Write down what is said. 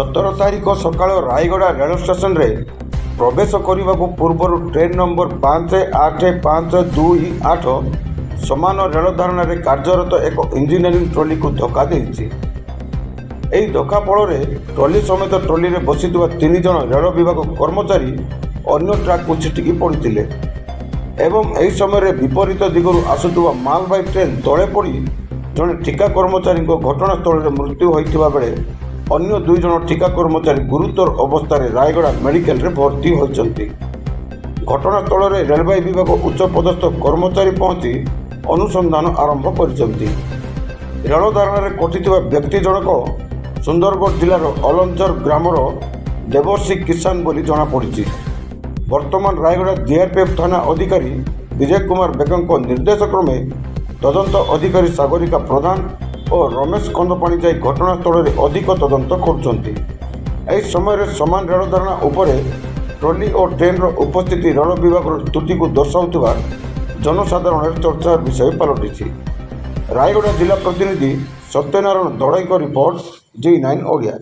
17 तारिख सकाळ Rayagada rail station रे प्रवेश करने पूर्व ट्रेन नंबर 585228 समान रेल धारणा कार्यरत एक इंजीनियरिंग ट्रॉली को धक्का देछि। एही धक्का फल ट्रॉली समेत ट्रॉली रे बसिथिबा 3 जन रेल विभाग कर्मचारी अन्य ट्रैक को छिटिकी पड़ते एवं एही समय विपरीत दिगरु आसुथुवा मालबाही ट्रेन तले पड़ी जड़े ठिका कर्मचारी घटनास्थल में मृत्यु होइथिबा बेले अन्य 2 जन ठिका कर्मचारी गुरुतर अवस्था रायगड़ा मेडिकल रे भर्ती होइचंती। घटनास्थल में रेलवे विभाग उच्च पदस्थ कर्मचारी पहुंची अनुसंधान आरंभ करिसंती। रेल धारणा कटिथिबा व्यक्ति जनक सुंदरगढ़ जिलार अलंचर ग्रामर देवर्षी किसान बोली जना पड़ी। वर्तमान रायगड़ा जीआरपीएफ थाना अधिकारी विजय कुमार बेगम निर्देश क्रमे तदंत अधिकारी सागरिका प्रधान और रमेश कंदपाणी जाई घटनास्थल में अधिक तदंत करुछंती। एही समय समान रेल धारणा उपरे ट्रॉली और ट्रेन उपस्थिति रेल विभाग त्रुटि को दर्शाउथिबा जनसाधारण चर्चा विषय पलटिछि। रायगड़ा जिला प्रतिनिधि सत्यनारायण दड़ाई रिपोर्ट G9 ओडिया।